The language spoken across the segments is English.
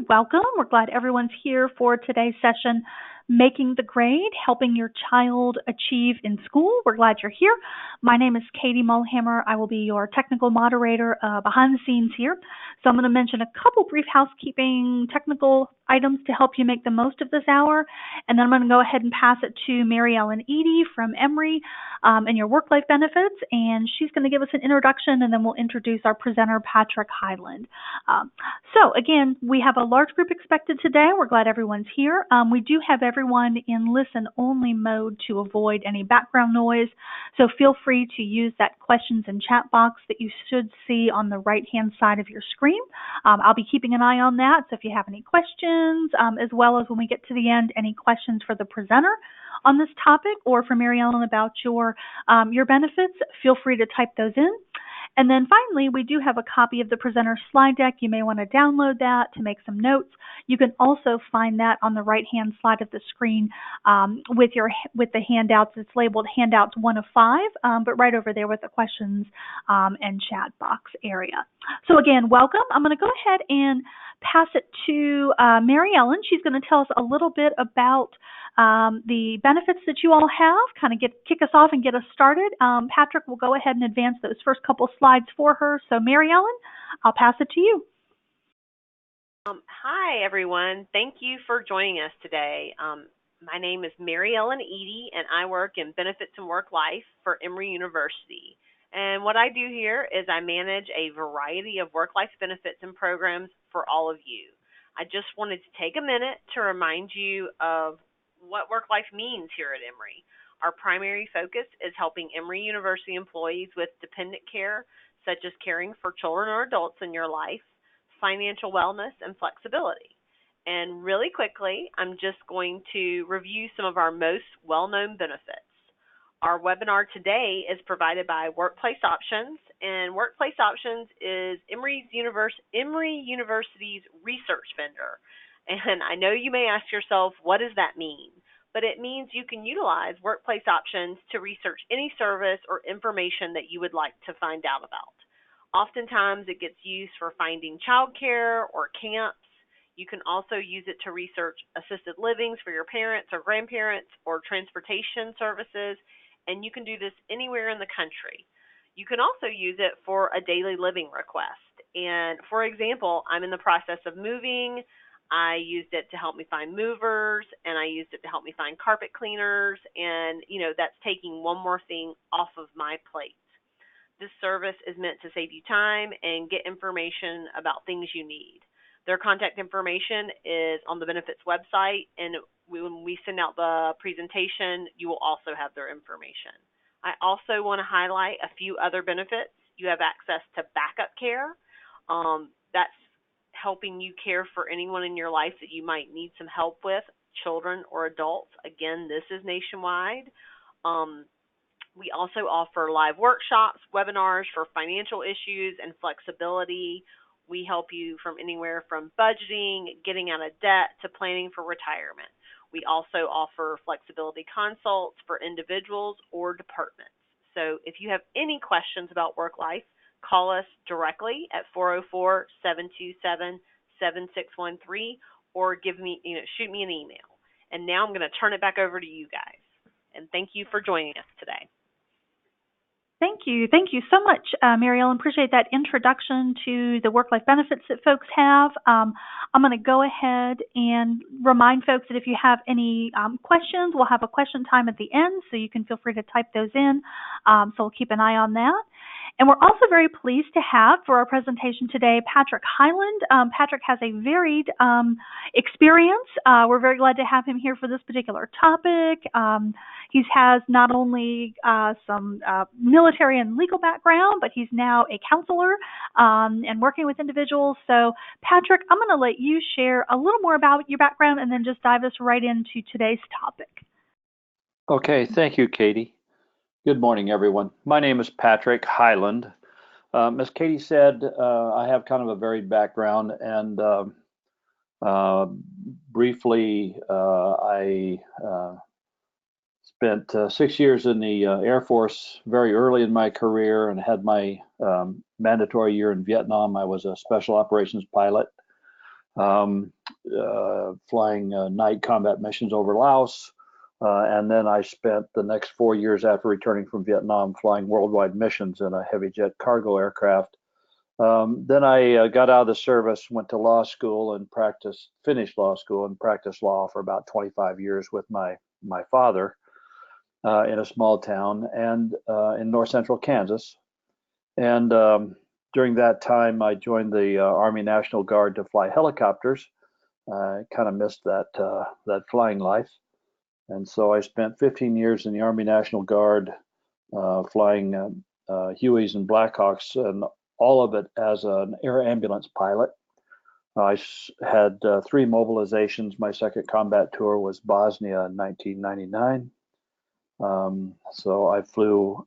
Welcome. We're glad everyone's here for today's session, Making the Grade, Helping Your Child Achieve in School. We're glad you're here. My name is Katie Mulhammer. I will be your technical moderator behind the scenes here. So I'm going to mention a couple brief housekeeping technical items to help you make the most of this hour. And then I'm going to go ahead and pass it to Mary Ellen Eady from Emory and your work-life benefits. And she's going to give us an introduction, and then we'll introduce our presenter, Patrick Highland. So again, we have a large group expected today. We're glad everyone's here. We do have everyone in listen-only mode to avoid any background noise. So feel free to use that questions and chat box that you should see on the right-hand side of your screen. I'll be keeping an eye on that. So if you have any questions, as well as when we get to the end, any questions for the presenter on this topic or for Mary Ellen about your benefits, feel free to type those in. And then finally, we do have a copy of the presenter slide deck. You may want to download that to make some notes. You can also find that on the right-hand side of the screen with the handouts. It's labeled Handouts 1 of 5, but right over there with the questions and chat box area. So again, welcome. I'm going to go ahead and pass it to Mary Ellen. She's going to tell us a little bit about the benefits that you all have, kind of kick us off and get us started. Patrick will go ahead and advance those first couple slides for her. So Mary Ellen, I'll pass it to you. Hi, everyone. Thank you for joining us today. My name is Mary Ellen Eady, and I work in Benefits and Work Life for Emory University. And what I do here is I manage a variety of work-life benefits and programs for all of you. I just wanted to take a minute to remind you of what work-life means here at Emory. Our primary focus is helping Emory University employees with dependent care, such as caring for children or adults in your life, financial wellness, and flexibility. And really quickly, I'm just going to review some of our most well-known benefits. Our webinar today is provided by Workplace Options, and Workplace Options is Emory University's research vendor. And I know you may ask yourself, what does that mean? But it means you can utilize Workplace Options to research any service or information that you would like to find out about. Oftentimes, it gets used for finding childcare or camps. You can also use it to research assisted livings for your parents or grandparents or transportation services, and you can do this anywhere in the country. You can also use it for a daily living request. And for example, I'm in the process of moving. I used it to help me find movers, and I used it to help me find carpet cleaners, and that's taking one more thing off of my plate. This service is meant to save you time and get information about things you need. Their contact information is on the benefits website, and when we send out the presentation, you will also have their information. I also want to highlight a few other benefits. You have access to backup care. That's helping you care for anyone in your life that you might need some help with, children or adults. Again, this is nationwide. We also offer live workshops, webinars for financial issues and flexibility. We help you from anywhere from budgeting, getting out of debt, to planning for retirement. We also offer flexibility consults for individuals or departments. So if you have any questions about work life, call us directly at 404-727-7613 or shoot me an email. And now I'm going to turn it back over to you guys. And thank you for joining us today. Thank you. Thank you so much, Mary Ellen. Appreciate that introduction to the work-life benefits that folks have. I'm going to go ahead and remind folks that if you have any questions, we'll have a question time at the end, so you can feel free to type those in. So we'll keep an eye on that. And we're also very pleased to have for our presentation today Patrick Highland. Patrick has a varied experience. We're very glad to have him here for this particular topic. He has not only some military and legal background, but he's now a counselor and working with individuals. So Patrick, I'm going to let you share a little more about your background and then just dive us right into today's topic. Okay, thank you, Katie. Good morning, everyone. My name is Patrick Highland. As Katie said, I have kind of a varied background, and briefly, I spent 6 years in the Air Force very early in my career and had my mandatory year in Vietnam. I was a special operations pilot. flying night combat missions over Laos. And then I spent the next 4 years after returning from Vietnam flying worldwide missions in a heavy jet cargo aircraft. Then I got out of the service, went to law school and finished law school and practiced law for about 25 years with my father in a small town and in north central Kansas. And during that time, I joined the Army National Guard to fly helicopters. I kind of missed that flying life, and so I spent 15 years in the Army National Guard flying Hueys and Blackhawks, and all of it as an air ambulance pilot. I had 3 mobilizations. My second combat tour was Bosnia in 1999. So I flew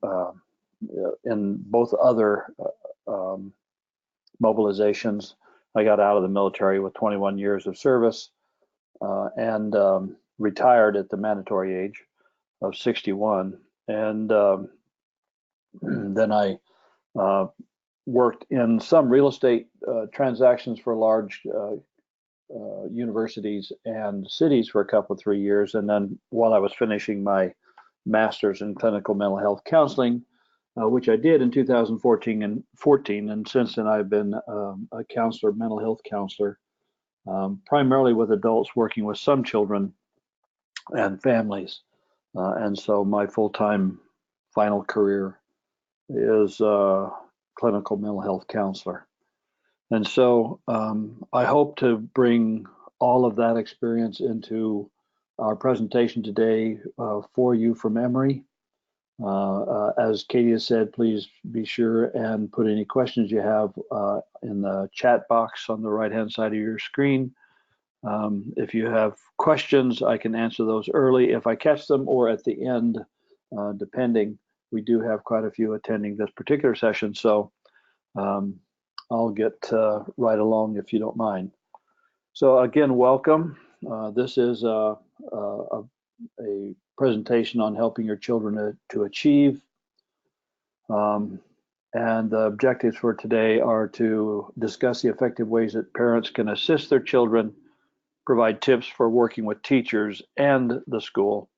in both other mobilizations. I got out of the military with 21 years of service and retired at the mandatory age of 61. And then I worked in some real estate transactions for large universities and cities for a couple of 3 years. And then while I was finishing my master's in clinical mental health counseling, which I did in 2014 and since then I've been a counselor, mental health counselor, primarily with adults, working with some children and families. And so my full-time final career is clinical mental health counselor. And so I hope to bring all of that experience into our presentation today for you from Emory. As Katie has said, please be sure and put any questions you have in the chat box on the right-hand side of your screen. If you have questions, I can answer those early if I catch them, or at the end, depending. We do have quite a few attending this particular session, so I'll get right along if you don't mind. So again, welcome. This is a presentation on helping your children to achieve. And the objectives for today are to discuss the effective ways that parents can assist their children, provide tips for working with teachers and the school,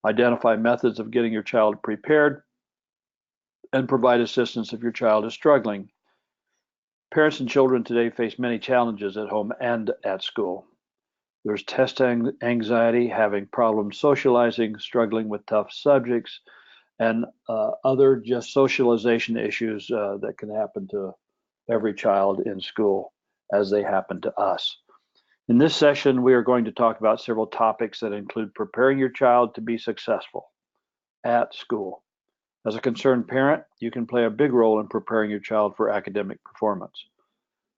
identify methods of getting your child prepared, and provide assistance if your child is struggling. Parents and children today face many challenges at home and at school. There's test anxiety, having problems socializing, struggling with tough subjects, and other just socialization issues that can happen to every child in school as they happen to us. In this session, we are going to talk about several topics that include preparing your child to be successful at school. As a concerned parent, you can play a big role in preparing your child for academic performance.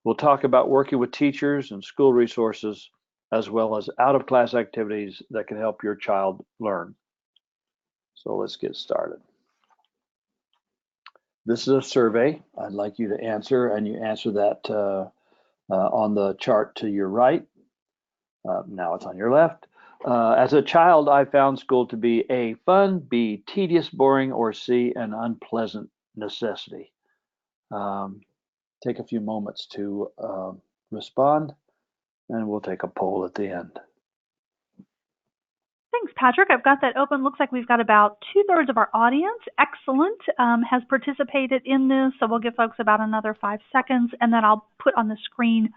We'll talk about working with teachers and school resources, as well as out-of-class activities that can help your child learn. So let's get started. This is a survey I'd like you to answer, and you answer that on the chart to your right. Now it's on your left. As a child, I found school to be A, fun, B, tedious, boring, or C, an unpleasant necessity. Take a few moments to respond, and we'll take a poll at the end. Thanks, Patrick. I've got that open. Looks like we've got about 2/3 of our audience. Excellent. Has participated in this, so we'll give folks about another 5 seconds, and then I'll put on the screen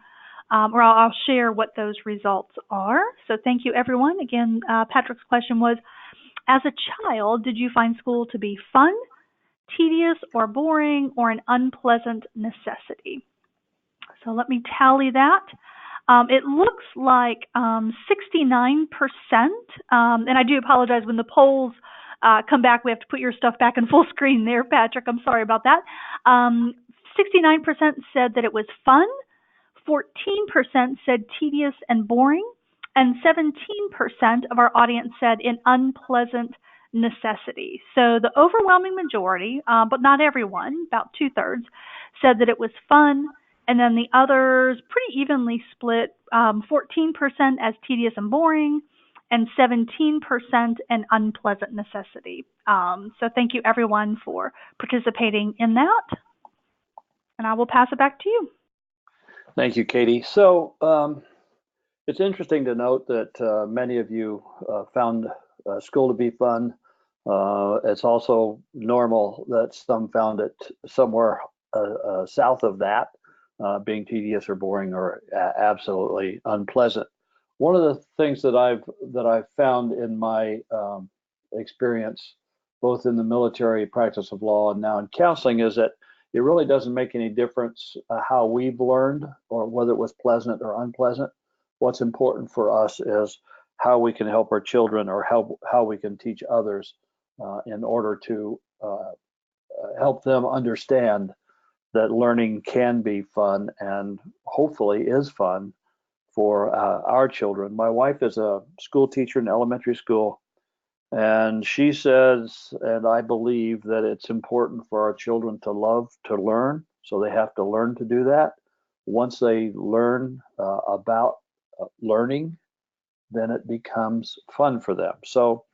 or I'll share what those results are. So thank you, everyone. Again, Patrick's question was, as a child, did you find school to be fun, tedious, or boring, or an unpleasant necessity? So let me tally that. It looks like 69%, and I do apologize when the polls come back, we have to put your stuff back in full screen there, Patrick. I'm sorry about that. 69% said that it was fun, 14% said tedious and boring, and 17% of our audience said an unpleasant necessity. So the overwhelming majority, but not everyone, about 2/3, said that it was fun, and then the others pretty evenly split, 14% as tedious and boring, and 17% an unpleasant necessity. So thank you, everyone, for participating in that. And I will pass it back to you. Thank you, Katie. So It's interesting to note that many of you found school to be fun. It's also normal that some found it somewhere south of that, being tedious or boring or absolutely unpleasant. One of the things that I've found in my experience, both in the military practice of law and now in counseling, is that it really doesn't make any difference how we've learned or whether it was pleasant or unpleasant. What's important for us is how we can help our children or how we can teach others in order to help them understand that learning can be fun and hopefully is fun for our children. My wife is a school teacher in elementary school, and she says, and I believe, that it's important for our children to love to learn, so they have to learn to do that. Once they learn about learning, then it becomes fun for them. So,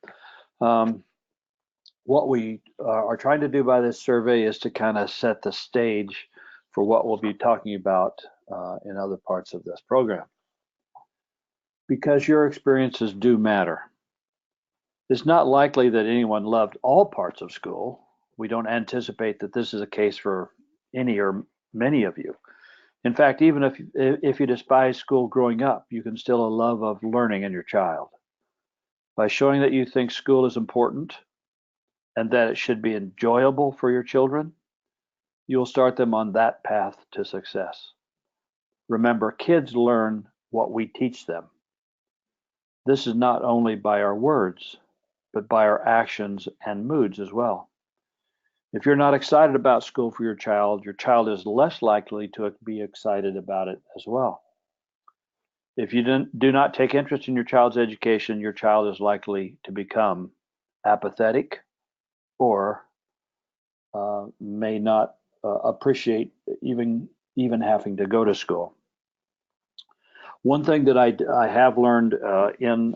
um, what we are trying to do by this survey is to kind of set the stage for what we'll be talking about in other parts of this program. Because your experiences do matter. It's not likely that anyone loved all parts of school. We don't anticipate that this is a case for any or many of you. In fact, even if you despise school growing up, you can still have a love of learning in your child. By showing that you think school is important and that it should be enjoyable for your children, you'll start them on that path to success. Remember, kids learn what we teach them. This is not only by our words, but by our actions and moods as well. If you're not excited about school for your child is less likely to be excited about it as well. If you do not take interest in your child's education, your child is likely to become apathetic or may not appreciate even having to go to school. One thing that I have learned in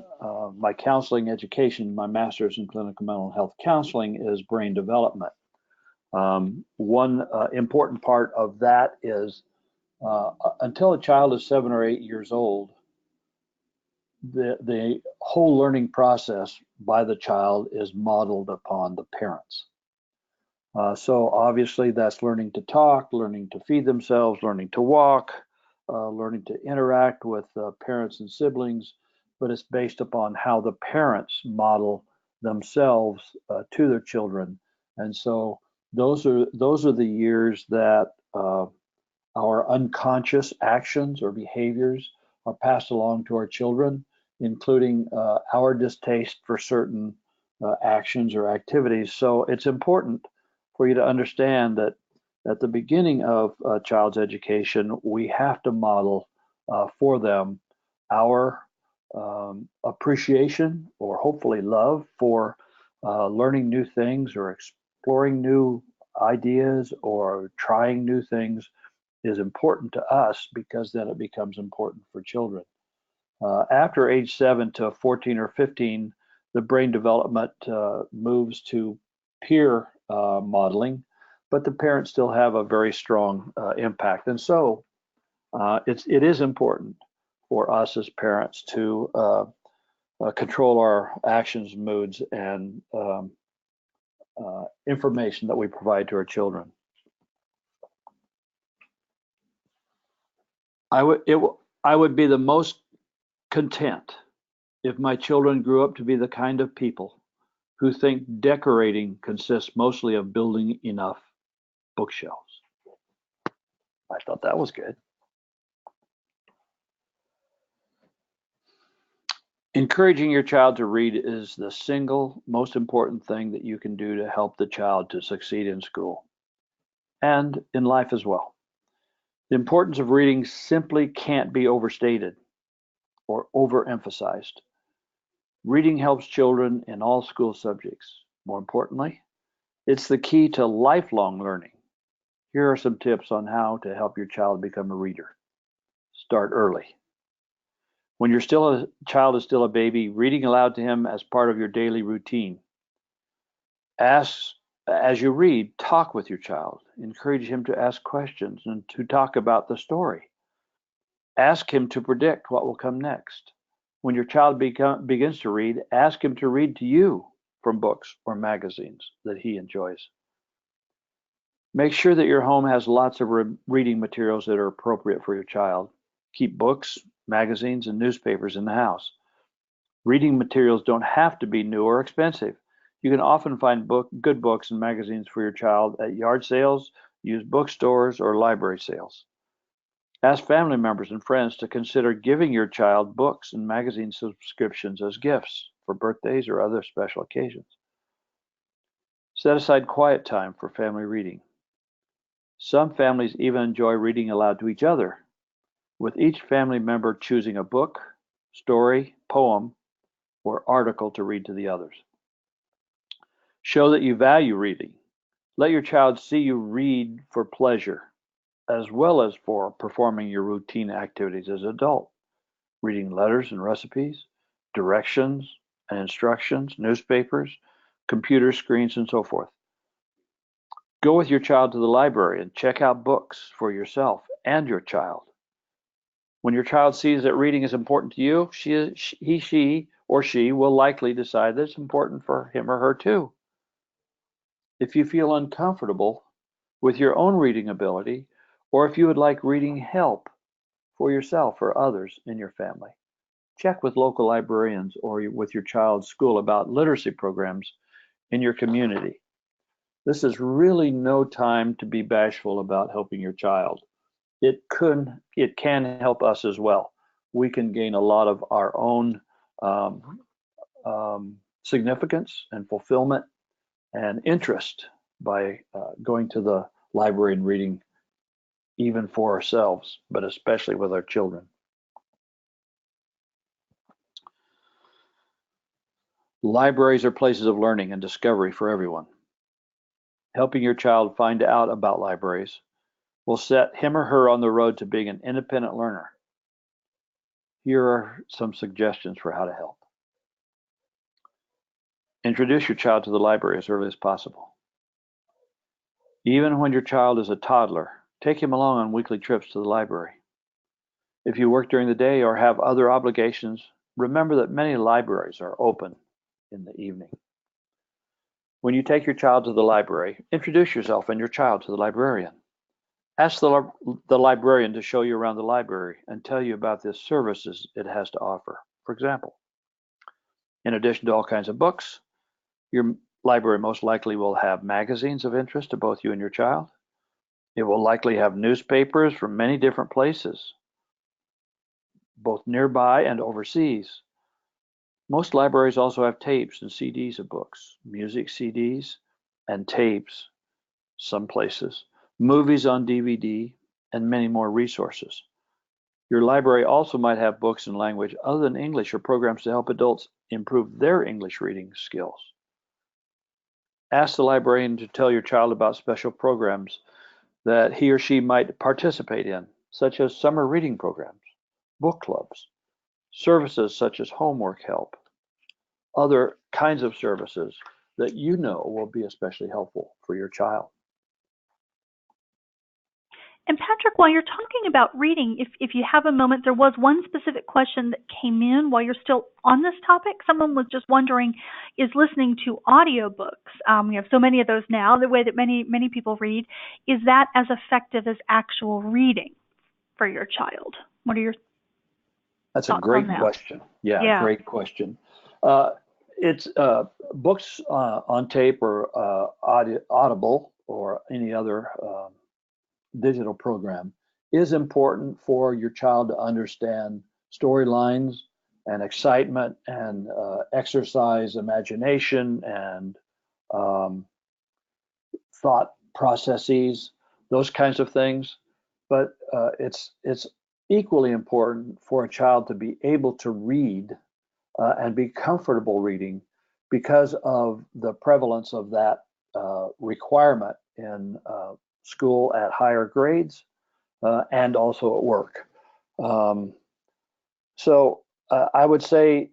my counseling education, my master's in clinical mental health counseling, is brain development. One important part of that is until a child is 7 or 8 years old, the whole learning process by the child is modeled upon the parents. So obviously that's learning to talk, learning to feed themselves, learning to walk, learning to interact with parents and siblings, but it's based upon how the parents model themselves to their children. And so those are the years that our unconscious actions or behaviors are passed along to our children, including our distaste for certain actions or activities. So it's important for you to understand that at the beginning of a child's education, we have to model for them our appreciation or hopefully love for learning new things or exploring new ideas or trying new things is important to us because then it becomes important for children. After age 7 to 14 or 15, the brain development moves to peer modeling, but the parents still have a very strong impact. And so it is important for us as parents to control our actions, moods, and information that we provide to our children. I would be the most content if my children grew up to be the kind of people who think decorating consists mostly of building enough bookshelves. I thought that was good. Encouraging your child to read is the single most important thing that you can do to help the child to succeed in school and in life as well. The importance of reading simply can't be overstated or overemphasized. Reading helps children in all school subjects. More importantly, it's the key to lifelong learning. Here are some tips on how to help your child become a reader. Start early. When your child is still a baby, reading aloud to him as part of your daily routine. As you read, talk with your child. Encourage him to ask questions and to talk about the story. Ask him to predict what will come next. When your child begins to read, ask him to read to you from books or magazines that he enjoys. Make sure that your home has lots of reading materials that are appropriate for your child. Keep books, magazines, and newspapers in the house. Reading materials don't have to be new or expensive. You can often find good books and magazines for your child at yard sales, used bookstores, or library sales. Ask family members and friends to consider giving your child books and magazine subscriptions as gifts for birthdays or other special occasions. Set aside quiet time for family reading. Some families even enjoy reading aloud to each other, with each family member choosing a book, story, poem, or article to read to the others. Show that you value reading. Let your child see you read for pleasure, as well as for performing your routine activities as an adult, reading letters and recipes, directions and instructions, newspapers, computer screens, and so forth. Go with your child to the library and check out books for yourself and your child. When your child sees that reading is important to you, she, or she will likely decide that it's important for him or her too. If you feel uncomfortable with your own reading ability, or if you would like reading help for yourself or others in your family, check with local librarians or with your child's school about literacy programs in your community. This is really no time to be bashful about helping your child. It can help us as well. We can gain a lot of our own um, significance and fulfillment and interest by going to the library and reading, even for ourselves, but especially with our children. Libraries are places of learning and discovery for everyone. Helping your child find out about libraries will set him or her on the road to being an independent learner. Here are some suggestions for how to help. Introduce your child to the library as early as possible. Even when your child is a toddler, take him along on weekly trips to the library. If you work during the day or have other obligations, remember that many libraries are open in the evening. When you take your child to the library, introduce yourself and your child to the librarian. Ask the librarian to show you around the library and tell you about the services it has to offer. For example, in addition to all kinds of books, your library most likely will have magazines of interest to both you and your child. It will likely have newspapers from many different places, both nearby and overseas. Most libraries also have tapes and CDs of books, music CDs and tapes, some places, movies on DVD, and many more resources. Your library also might have books in language other than English or programs to help adults improve their English reading skills. Ask the librarian to tell your child about special programs that he or she might participate in, such as summer reading programs, book clubs, services such as homework help, other kinds of services that you know will be especially helpful for your child. And Patrick, while you're talking about reading, if you have a moment, there was one specific question that came in while you're still on this topic. Someone was just wondering, is listening to audiobooks, we have so many of those now, the way that many people read, is that as effective as actual reading for your child? What are your That's a thoughts on great that? question. Yeah, Yeah. great question. Uh, it's books on tape or Audible or any other digital program is important for your child to understand storylines and excitement and exercise imagination and um, thought processes, those kinds of things. But it's equally important for a child to be able to read and be comfortable reading because of the prevalence of that requirement in school at higher grades and also at work. Um, so I would say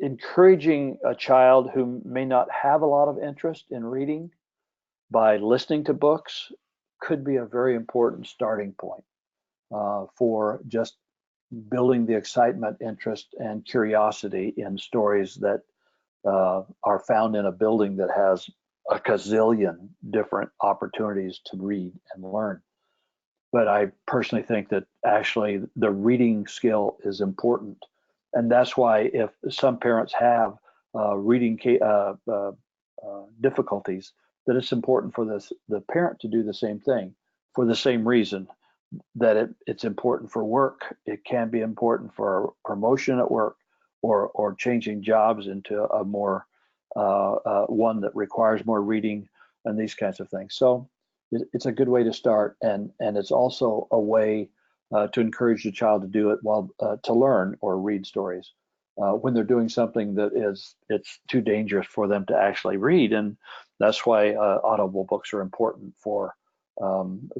encouraging a child who may not have a lot of interest in reading by listening to books could be a very important starting point for just building the excitement, interest, and curiosity in stories that are found in a building that has a gazillion different opportunities to read and learn. But I personally think that actually the reading skill is important. And that's why if some parents have reading difficulties, that it's important for the parent to do the same thing for the same reason that it's important for work. It can be important for promotion at work, or changing jobs into a more one that requires more reading and these kinds of things. So it's a good way to start, and it's also a way to encourage the child to do it while to learn or read stories when they're doing something that it's too dangerous for them to actually read. And that's why audible books are important for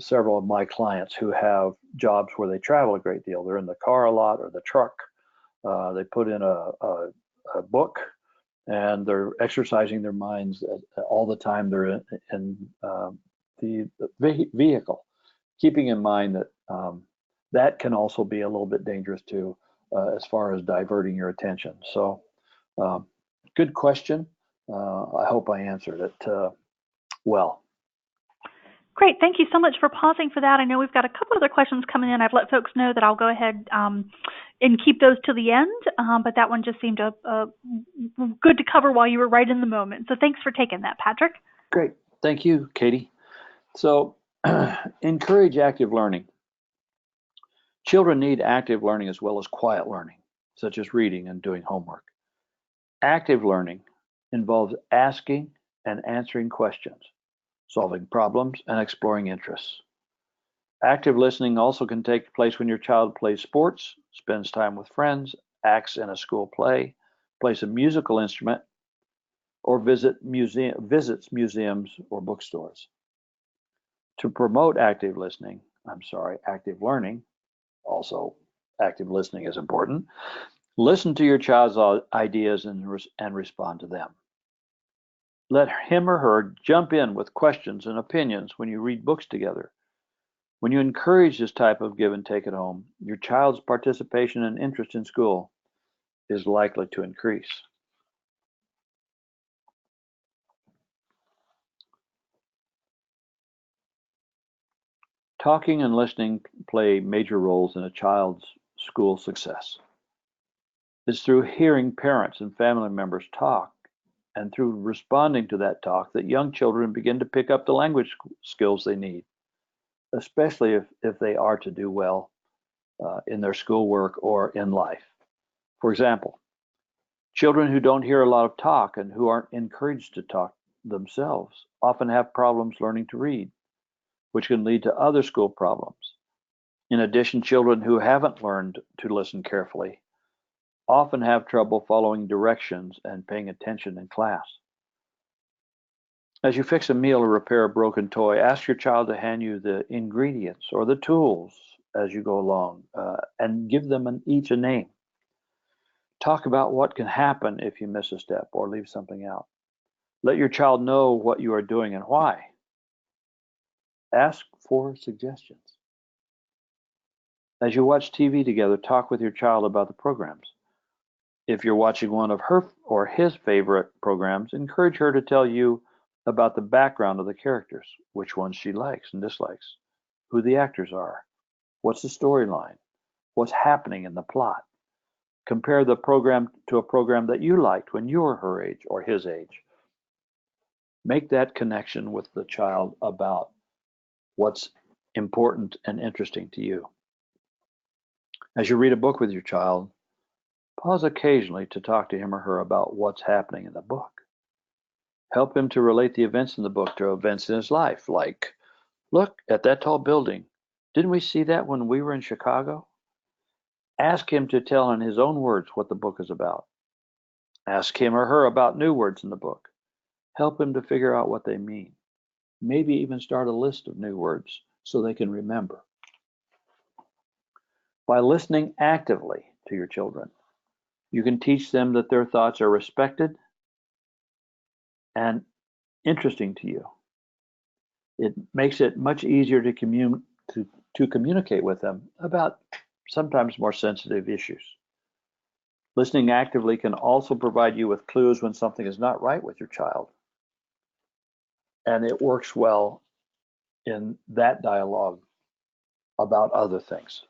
several of my clients who have jobs where they travel a great deal. They're in the car a lot or the truck. They put in a book and they're exercising their minds all the time they're in the vehicle, keeping in mind that that can also be a little bit dangerous too, as far as diverting your attention. So, good question. I hope I answered it well. Great. Thank you so much for pausing for that. I know we've got a couple other questions coming in. I've let folks know that I'll go ahead and keep those to the end, but that one just seemed good to cover while you were right in the moment. So thanks for taking that, Patrick. Great. Thank you, Katie. So, encourage active learning. Children need active learning as well as quiet learning, such as reading and doing homework. Active learning involves asking and answering questions, solving problems, and exploring interests. Active listening also can take place when your child plays sports, spends time with friends, acts in a school play, plays a musical instrument, or visits museums or bookstores. To promote active learning, also active listening is important. Listen to your child's ideas and respond to them. Let him or her jump in with questions and opinions when you read books together. When you encourage this type of give and take at home, your child's participation and interest in school is likely to increase. Talking and listening play major roles in a child's school success. It's through hearing parents and family members talk and through responding to that talk that young children begin to pick up the language skills they need, especially if they are to do well in their schoolwork or in life. For example, children who don't hear a lot of talk and who aren't encouraged to talk themselves often have problems learning to read, which can lead to other school problems. In addition, children who haven't learned to listen carefully often have trouble following directions and paying attention in class. As you fix a meal or repair a broken toy, ask your child to hand you the ingredients or the tools as you go along, and give them each a name. Talk about what can happen if you miss a step or leave something out. Let your child know what you are doing and why. Ask for suggestions. As you watch TV together, talk with your child about the programs. If you're watching one of her or his favorite programs, encourage her to tell you about the background of the characters, which ones she likes and dislikes, who the actors are, what's the storyline, what's happening in the plot. Compare the program to a program that you liked when you were her age or his age. Make that connection with the child about what's important and interesting to you. As you read a book with your child, pause occasionally to talk to him or her about what's happening in the book. Help him to relate the events in the book to events in his life, like, look at that tall building. Didn't we see that when we were in Chicago? Ask him to tell in his own words what the book is about. Ask him or her about new words in the book. Help him to figure out what they mean. Maybe even start a list of new words so they can remember. By listening actively to your children, you can teach them that their thoughts are respected and interesting to you. It makes it much easier to communicate with them about sometimes more sensitive issues. Listening actively can also provide you with clues when something is not right with your child, and it works well in that dialogue about other things.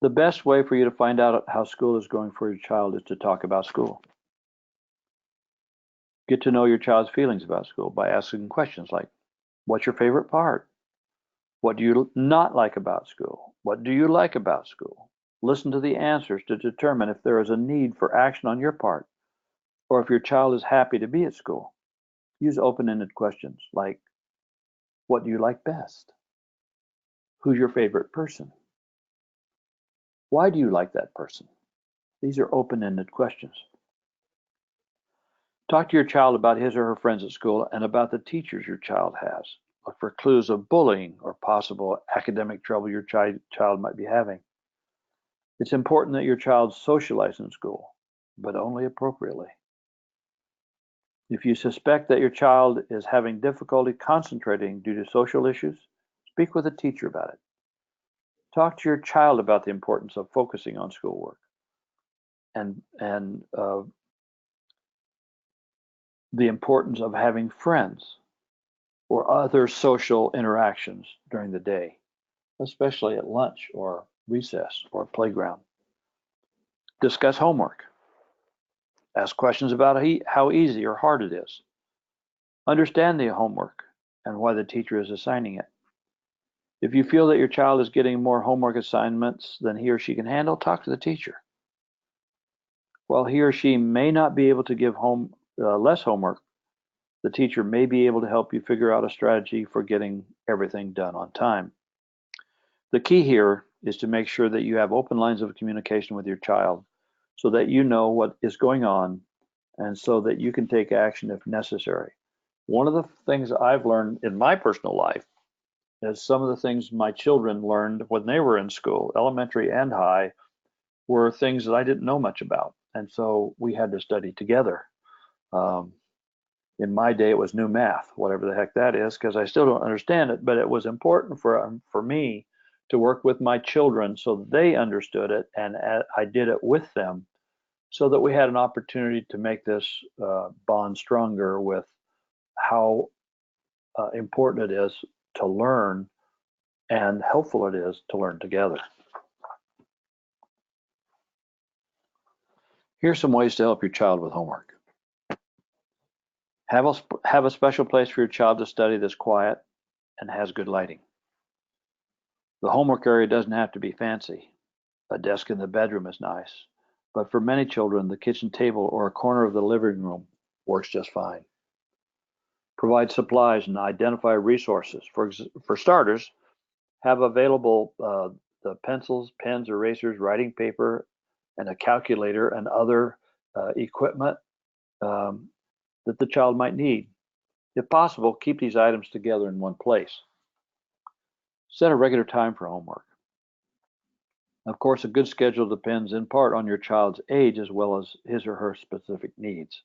The best way for you to find out how school is going for your child is to talk about school. Get to know your child's feelings about school by asking questions like, what's your favorite part? What do you not like about school? What do you like about school? Listen to the answers to determine if there is a need for action on your part or if your child is happy to be at school. Use open-ended questions like, what do you like best? Who's your favorite person? Why do you like that person? These are open-ended questions. Talk to your child about his or her friends at school and about the teachers your child has. Look for clues of bullying or possible academic trouble your child might be having. It's important that your child socialize in school, but only appropriately. If you suspect that your child is having difficulty concentrating due to social issues, speak with a teacher about it. Talk to your child about the importance of focusing on schoolwork and the importance of having friends or other social interactions during the day, especially at lunch or recess or playground. Discuss homework. Ask questions about how easy or hard it is. Understand the homework and why the teacher is assigning it. If you feel that your child is getting more homework assignments than he or she can handle, talk to the teacher. While he or she may not be able to give less homework, the teacher may be able to help you figure out a strategy for getting everything done on time. The key here is to make sure that you have open lines of communication with your child so that you know what is going on and so that you can take action if necessary. One of the things I've learned in my personal life is some of the things my children learned when they were in school, elementary and high, were things that I didn't know much about. And so we had to study together. Um, in my day, it was new math, whatever the heck that is, because I still don't understand it. But it was important for me to work with my children so they understood it, and I did it with them, so that we had an opportunity to make this bond stronger with how important it is to learn and helpful it is to learn together. Here's some ways to help your child with homework. Have a special place for your child to study that's quiet and has good lighting. The homework area doesn't have to be fancy. A desk in the bedroom is nice, but for many children, the kitchen table or a corner of the living room works just fine. Provide supplies and identify resources. For starters, have available the pencils, pens, erasers, writing paper, and a calculator and other equipment um, that the child might need. If possible, keep these items together in one place. Set a regular time for homework. Of course, a good schedule depends in part on your child's age as well as his or her specific needs.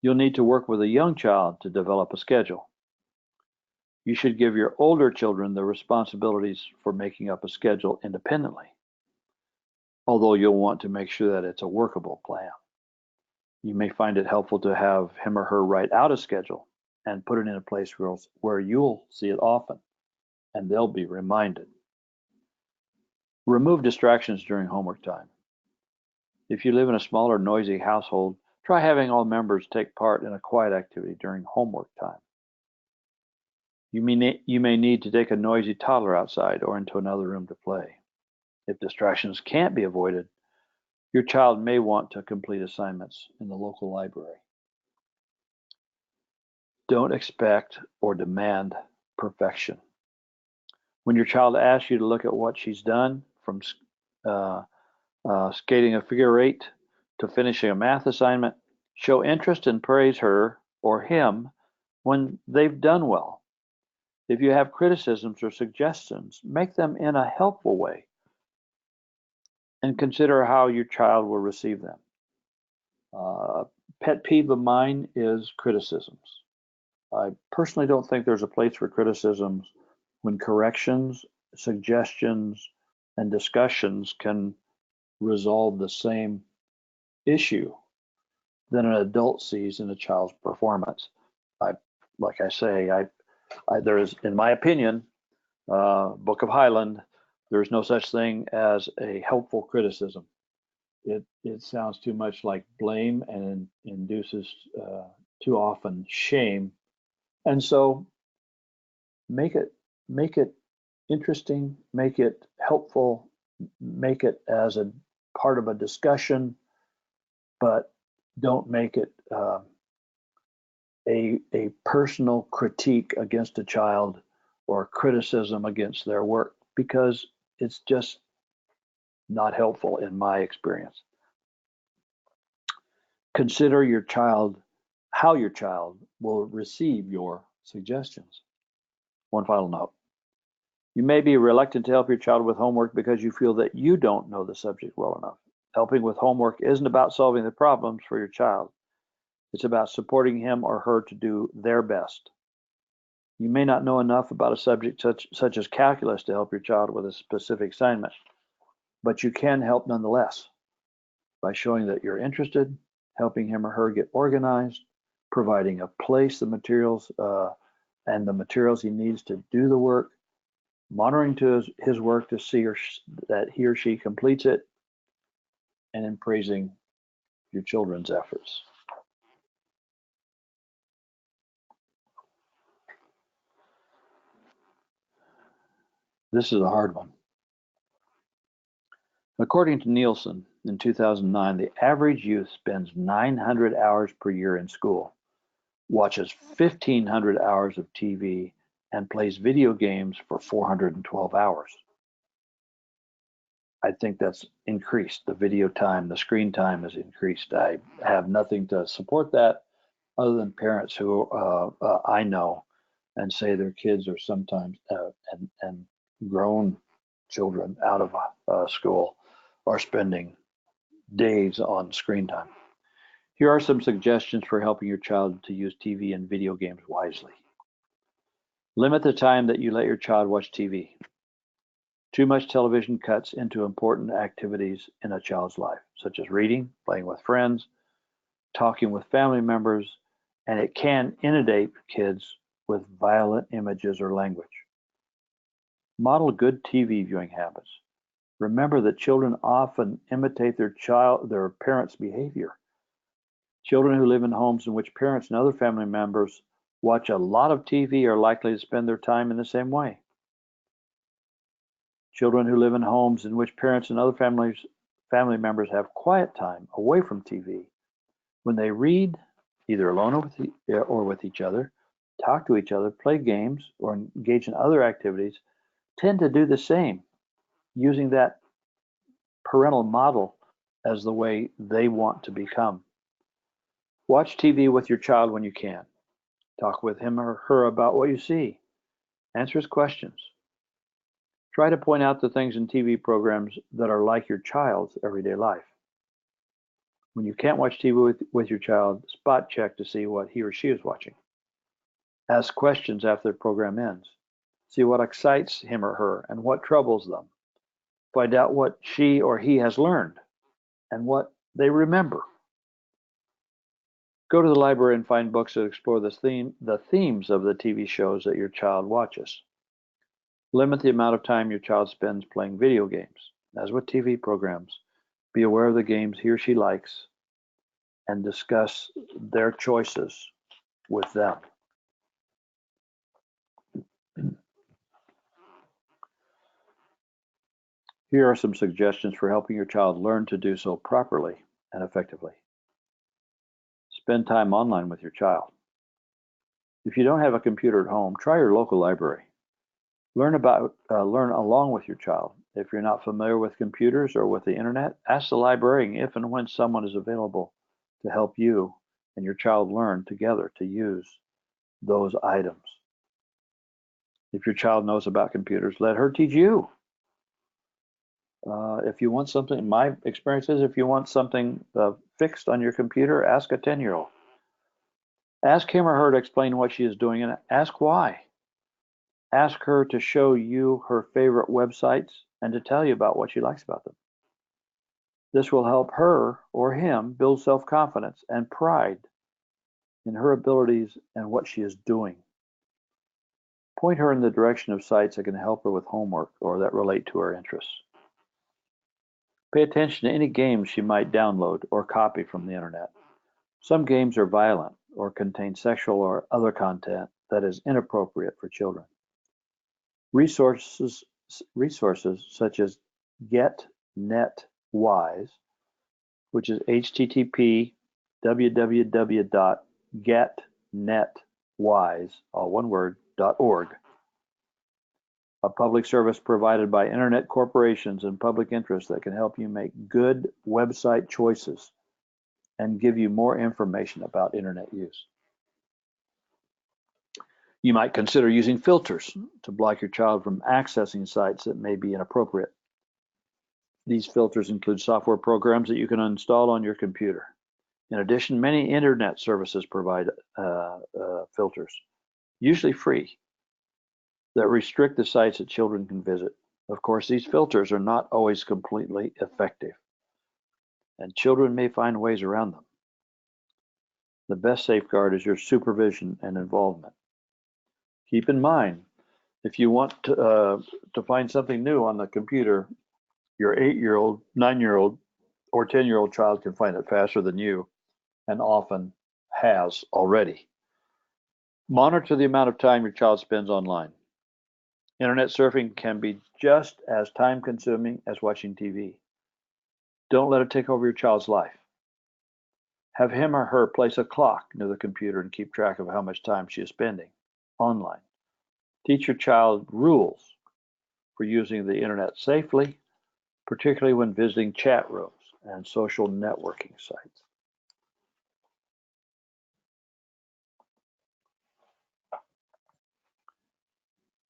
You'll need to work with a young child to develop a schedule. You should give your older children the responsibilities for making up a schedule independently, although you'll want to make sure that it's a workable plan. You may find it helpful to have him or her write out a schedule and put it in a place where you'll see it often and they'll be reminded. Remove distractions during homework time. If you live in a small or noisy household, try having all members take part in a quiet activity during homework time. You may need to take a noisy toddler outside or into another room to play. If distractions can't be avoided, your child may want to complete assignments in the local library. Don't expect or demand perfection. When your child asks you to look at what she's done, from uh, skating a figure eight to finishing a math assignment, show interest and praise her or him when they've done well. If you have criticisms or suggestions, make them in a helpful way and consider how your child will receive them. Pet peeve of mine is criticisms. I personally don't think there's a place for criticisms when corrections, suggestions, and discussions can resolve the same issue that an adult sees in a child's performance. I, like I say, there is, in my opinion, Book of Highland, there's no such thing as a helpful criticism. It sounds too much like blame and induces too often shame. And so make it make it interesting, make it helpful, make it as a part of a discussion, but don't make it a personal critique against a child or criticism against their work, because it's just not helpful in my experience. Consider your child, how your child will receive your suggestions. One final note. You may be reluctant to help your child with homework because you feel that you don't know the subject well enough. Helping with homework isn't about solving the problems for your child. It's about supporting him or her to do their best. You may not know enough about a subject such as calculus to help your child with a specific assignment, but you can help nonetheless by showing that you're interested, helping him or her get organized, providing a place, the materials, and the materials he needs to do the work, monitoring to his work to see that he or she completes it, and in praising your children's efforts. This is a hard one. According to Nielsen, in 2009, the average youth spends 900 hours per year in school, watches 1,500 hours of TV, and plays video games for 412 hours. I think that's increased. The video time, the screen time has increased. I have nothing to support that other than parents who I know and say their kids are sometimes and grown children out of school are spending days on screen time. Here are some suggestions for helping your child to use TV and video games wisely. Limit the time that you let your child watch TV. Too much television cuts into important activities in a child's life, such as reading, playing with friends, talking with family members, and it can inundate kids with violent images or language. Model good TV viewing habits. Remember that children often imitate their parents' behavior. Children who live in homes in which parents and other family members watch a lot of TV are likely to spend their time in the same way. Children who live in homes in which parents and other family members have quiet time away from TV, when they read, either alone or with each other, talk to each other, play games, or engage in other activities, tend to do the same, using that parental model as the way they want to become. Watch TV with your child when you can. Talk with him or her about what you see. Answer his questions. Try to point out the things in TV programs that are like your child's everyday life. When you can't watch TV with your child, spot check to see what he or she is watching. Ask questions after the program ends. See what excites him or her and what troubles them. Find out what she or he has learned and what they remember. Go to the library and find books that explore the themes of the TV shows that your child watches. Limit the amount of time your child spends playing video games. As with TV programs, be aware of the games he or she likes and discuss their choices with them. Here are some suggestions for helping your child learn to do so properly and effectively. Spend time online with your child. If you don't have a computer at home, try your local library. Learn along with your child. If you're not familiar with computers or with the internet, ask the librarian if and when someone is available to help you and your child learn together to use those items. If your child knows about computers, let her teach you. If you want something, my experience is if you want something fixed on your computer, ask a 10-year-old. Ask him or her to explain what she is doing and ask why. Ask her to show you her favorite websites and to tell you about what she likes about them. This will help her or him build self-confidence and pride in her abilities and what she is doing. Point her in the direction of sites that can help her with homework or that relate to her interests. Pay attention to any games she might download or copy from the internet. Some games are violent or contain sexual or other content that is inappropriate for children. Resources resources such as GetNetWise, which is http www.getnetwise, all one word, .org, a public service provided by internet corporations and public interest that can help you make good website choices and give you more information about internet use. You might consider using filters to block your child from accessing sites that may be inappropriate. These filters include software programs that you can install on your computer. In addition, many internet services provide filters, usually free, that restrict the sites that children can visit. Of course, these filters are not always completely effective, and children may find ways around them. The best safeguard is your supervision and involvement. Keep in mind, if you want to find something new on the computer, your 8-year-old, 9-year-old, or 10-year-old child can find it faster than you and often has already. Monitor the amount of time your child spends online. Internet surfing can be just as time consuming as watching TV. Don't let it take over your child's life. Have him or her place a clock near the computer and keep track of how much time she is spending online. Teach your child rules for using the internet safely, particularly when visiting chat rooms and social networking sites.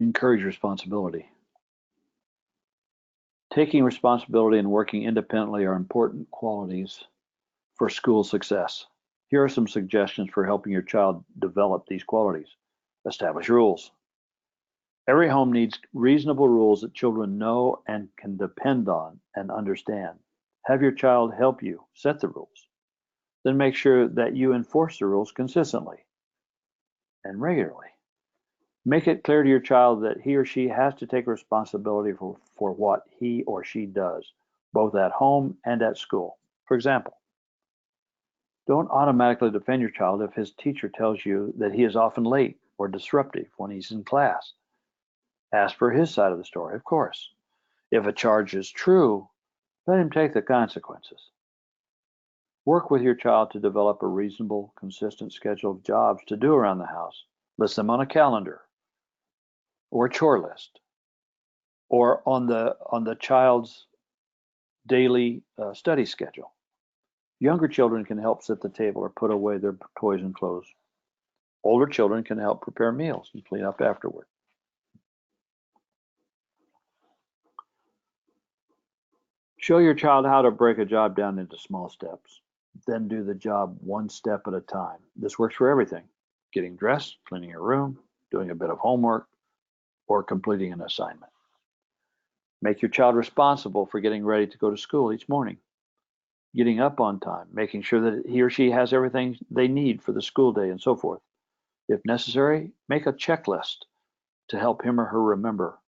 Encourage responsibility. Taking responsibility and working independently are important qualities for school success. Here are some suggestions for helping your child develop these qualities. Establish rules. Every home needs reasonable rules that children know and can depend on and understand. Have your child help you set the rules. Then make sure that you enforce the rules consistently and regularly. Make it clear to your child that he or she has to take responsibility for what he or she does, both at home and at school. For example, don't automatically defend your child if his teacher tells you that he is often late or disruptive when he's in class. Ask for his side of the story, of course. If a charge is true, let him take the consequences. Work with your child to develop a reasonable, consistent schedule of jobs to do around the house. List them on a calendar or a chore list or on the child's daily study schedule. Younger children can help set the table or put away their toys and clothes. Older children can help prepare meals and clean up afterward. Show your child how to break a job down into small steps. Then do the job one step at a time. This works for everything: getting dressed, cleaning your room, doing a bit of homework, or completing an assignment. Make your child responsible for getting ready to go to school each morning, getting up on time, making sure that he or she has everything they need for the school day, and so forth. If necessary, make a checklist to help him or her remember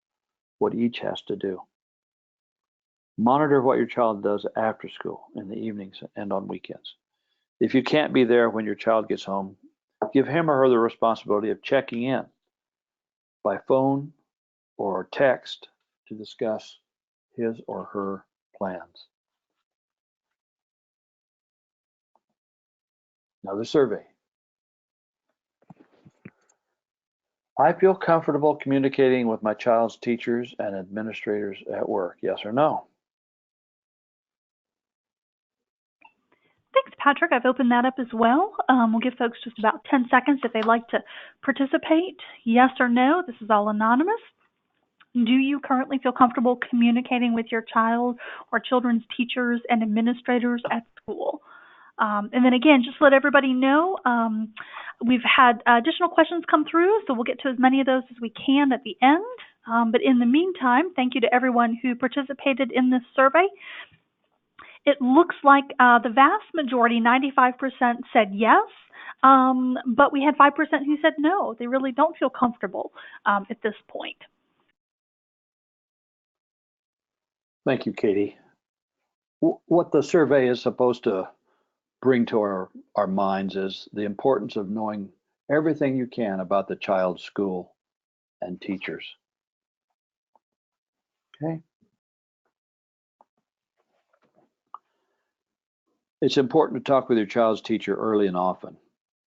what each has to do. Monitor what your child does after school, in the evenings, and on weekends. If you can't be there when your child gets home, give him or her the responsibility of checking in by phone or text to discuss his or her plans. Another survey. I feel comfortable communicating with my child's teachers and administrators at work. Yes or no? Thanks, Patrick. I've opened that up as well. We'll give folks just about 10 seconds if they'd like to participate. Yes or no. This is all anonymous. Do you currently feel comfortable communicating with your child or children's teachers and administrators at school? And then again, just let everybody know, we've had additional questions come through, so we'll get to as many of those as we can at the end. But in the meantime, thank you to everyone who participated in this survey. It looks like the vast majority, 95%, said yes, but we had 5% who said no. They really don't feel comfortable at this point. Thank you, Katie. What the survey is supposed to bring to our minds is the importance of knowing everything you can about the child's school and teachers. Okay. It's important to talk with your child's teacher early and often.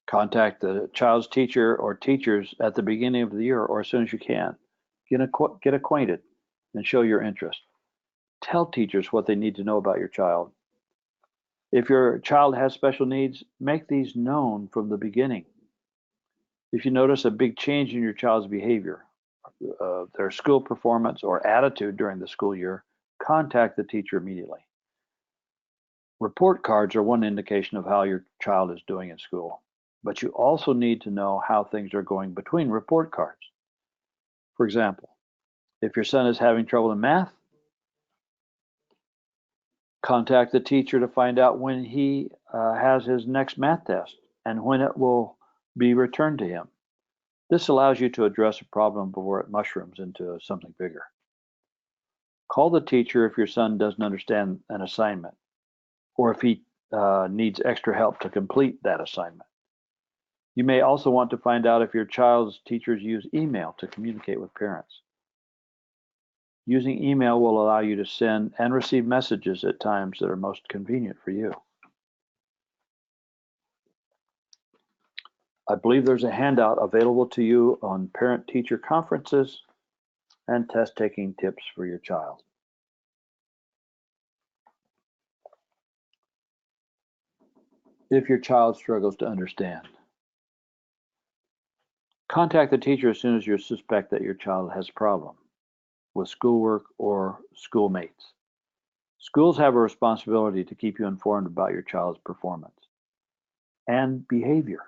Contact the child's teacher or teachers at the beginning of the year or as soon as you can. Get acquainted and show your interest. Tell teachers what they need to know about your child. If your child has special needs, make these known from the beginning. If you notice a big change in your child's behavior, their school performance, or attitude during the school year, contact the teacher immediately. Report cards are one indication of how your child is doing in school, but you also need to know how things are going between report cards. For example, if your son is having trouble in math, contact the teacher to find out when he has his next math test and when it will be returned to him. This allows you to address a problem before it mushrooms into something bigger. Call the teacher if your son doesn't understand an assignment or if he needs extra help to complete that assignment. You may also want to find out if your child's teachers use email to communicate with parents. Using email will allow you to send and receive messages at times that are most convenient for you. I believe there's a handout available to you on parent-teacher conferences and test-taking tips for your child. If your child struggles to understand, contact the teacher as soon as you suspect that your child has a problem with schoolwork or schoolmates. Schools have a responsibility to keep you informed about your child's performance and behavior.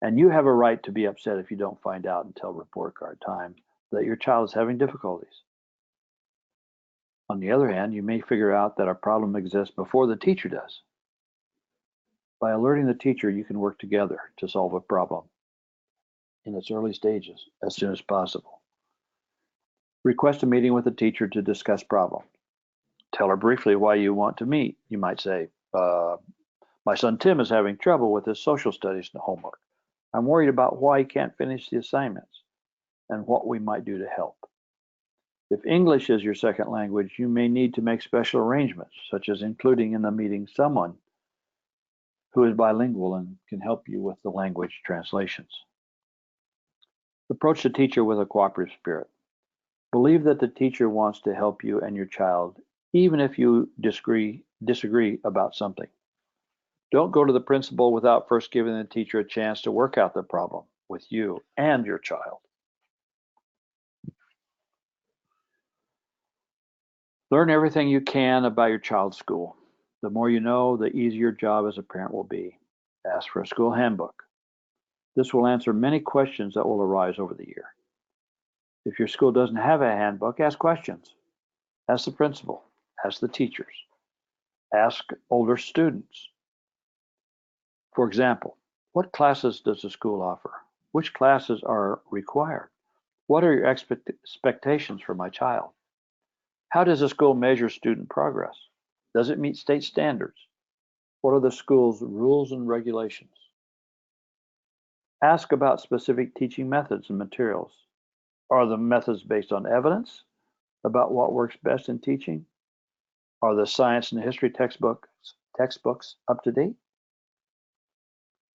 And you have a right to be upset if you don't find out until report card time that your child is having difficulties. On the other hand, you may figure out that a problem exists before the teacher does. By alerting the teacher, you can work together to solve a problem in its early stages as soon as possible. Request a meeting with the teacher to discuss problems. Tell her briefly why you want to meet. You might say, my son Tim is having trouble with his social studies and homework. I'm worried about why he can't finish the assignments and what we might do to help. If English is your second language, you may need to make special arrangements, such as including in the meeting someone who is bilingual and can help you with the language translations. Approach the teacher with a cooperative spirit. Believe that the teacher wants to help you and your child, even if you disagree about something. Don't go to the principal without first giving the teacher a chance to work out the problem with you and your child. Learn everything you can about your child's school. The more you know, the easier your job as a parent will be. Ask for a school handbook. This will answer many questions that will arise over the year. If your school doesn't have a handbook, ask questions. Ask the principal. Ask the teachers. Ask older students. For example, what classes does the school offer? Which classes are required? What are your expectations for my child? How does the school measure student progress? Does it meet state standards? What are the school's rules and regulations? Ask about specific teaching methods and materials. Are the methods based on evidence about what works best in teaching? Are the science and history textbooks up to date?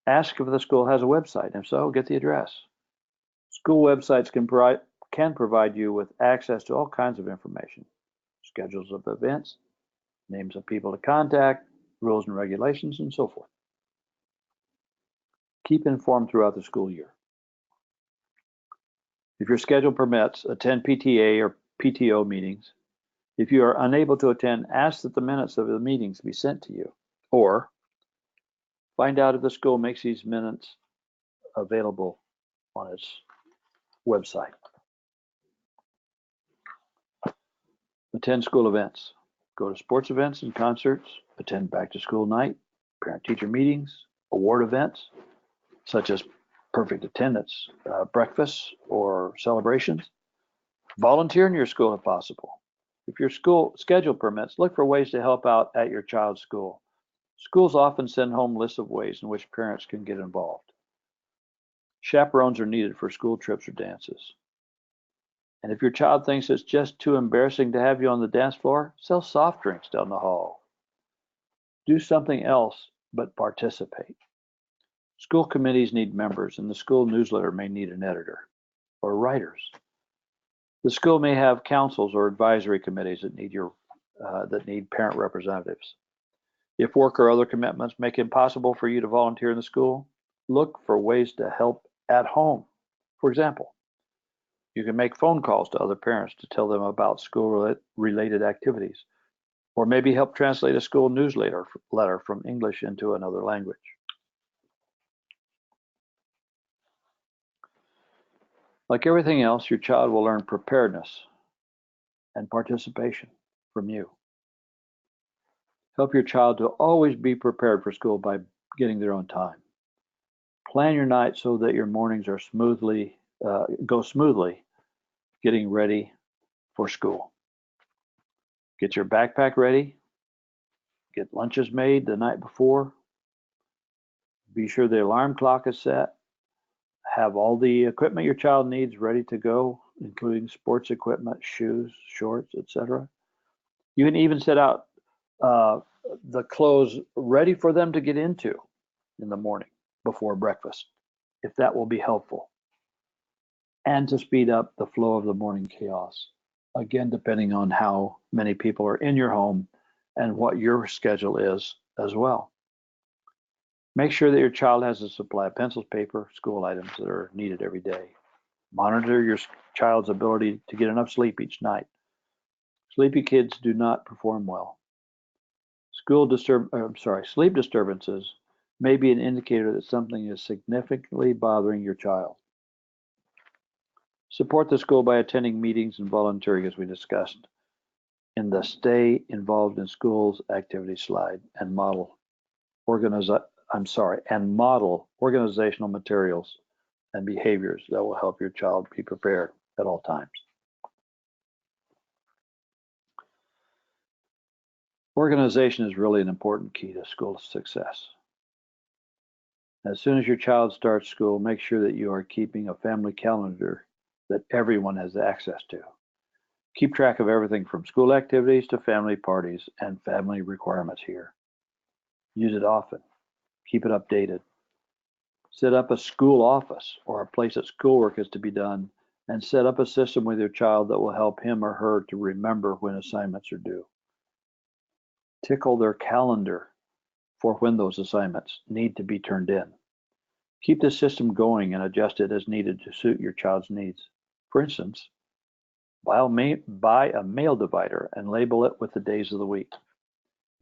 Ask if the school has a website. If so, get the address. School websites can provide you with access to all kinds of information, schedules of events, names of people to contact, rules and regulations, and so forth. Keep informed throughout the school year. If your schedule permits, attend PTA or PTO meetings. If you are unable to attend, ask that the minutes of the meetings be sent to you. Or Find out if the school makes these minutes available on its website. Attend school events. Go to sports events and concerts. Attend back to school night, parent teacher meetings, award events such as perfect attendance, breakfasts, or celebrations. Volunteer in your school if possible. If your school schedule permits, look for ways to help out at your child's school. Schools often send home lists of ways in which parents can get involved. Chaperones are needed for school trips or dances. And if your child thinks it's just too embarrassing to have you on the dance floor, sell soft drinks down the hall. Do something else but participate. School committees need members, and the school newsletter may need an editor or writers. The school may have councils or advisory committees that need parent representatives. If work or other commitments make it impossible for you to volunteer in the school, look for ways to help at home. For example, you can make phone calls to other parents to tell them about school-related activities, or maybe help translate a school newsletter from English into another language. Like everything else, your child will learn preparedness and participation from you. Help your child to always be prepared for school by getting their own time. Plan your night so that your mornings are go smoothly getting ready for school. Get your backpack ready. Get lunches made the night before. Be sure the alarm clock is set. Have all the equipment your child needs ready to go, including sports equipment, shoes, shorts, etc. You can even set out the clothes ready for them to get into in the morning before breakfast, if that will be helpful, and to speed up the flow of the morning chaos. Again, depending on how many people are in your home and what your schedule is as well. Make sure that your child has a supply of pencils, paper, school items that are needed every day. Monitor your child's ability to get enough sleep each night. Sleepy kids do not perform well. Sleep disturbances may be an indicator that something is significantly bothering your child. Support the school by attending meetings and volunteering, as we discussed in the Stay Involved in Schools activity slide, and model organizational materials and behaviors that will help your child be prepared at all times. Organization is really an important key to school success. As soon as your child starts school, make sure that you are keeping a family calendar that everyone has access to. Keep track of everything from school activities to family parties and family requirements here. Use it often. Keep it updated. Set up a school office or a place that schoolwork is to be done, and set up a system with your child that will help him or her to remember when assignments are due. Tickle their calendar for when those assignments need to be turned in. Keep the system going and adjust it as needed to suit your child's needs. For instance, buy a mail divider and label it with the days of the week.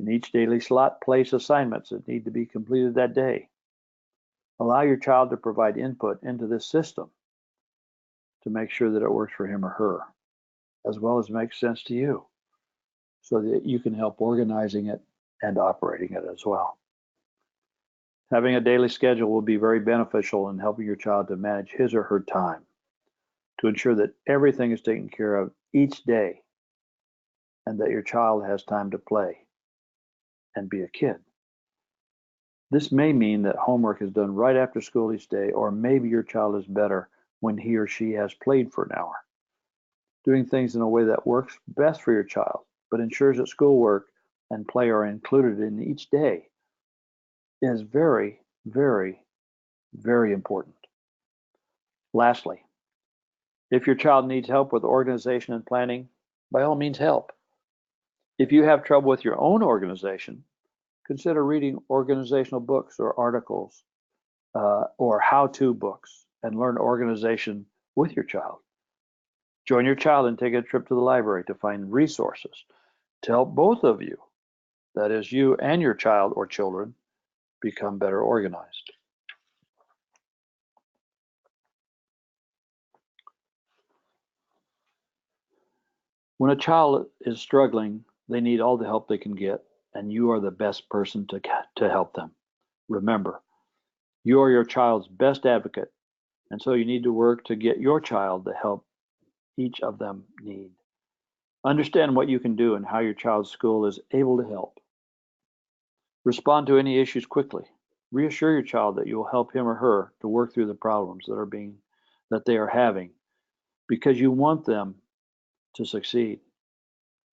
In each daily slot, place assignments that need to be completed that day. Allow your child to provide input into this system to make sure that it works for him or her, as well as makes sense to you, so that you can help organizing it and operating it as well. Having a daily schedule will be very beneficial in helping your child to manage his or her time, to ensure that everything is taken care of each day and that your child has time to play and be a kid. This may mean that homework is done right after school each day, or maybe your child is better when he or she has played for an hour. Doing things in a way that works best for your child, but ensures that schoolwork and play are included in each day, is very, very, very important. Lastly, if your child needs help with organization and planning, by all means help. If you have trouble with your own organization, consider reading organizational books or articles or how-to books and learn organization with your child. Join your child and take a trip to the library to find resources to help both of you, that is you and your child or children, become better organized. When a child is struggling, they need all the help they can get, and you are the best person to help them. Remember, you are your child's best advocate, and so you need to work to get your child the help each of them need. Understand what you can do and how your child's school is able to help. Respond to any issues quickly. Reassure your child that you will help him or her to work through the problems that they are having because you want them to succeed.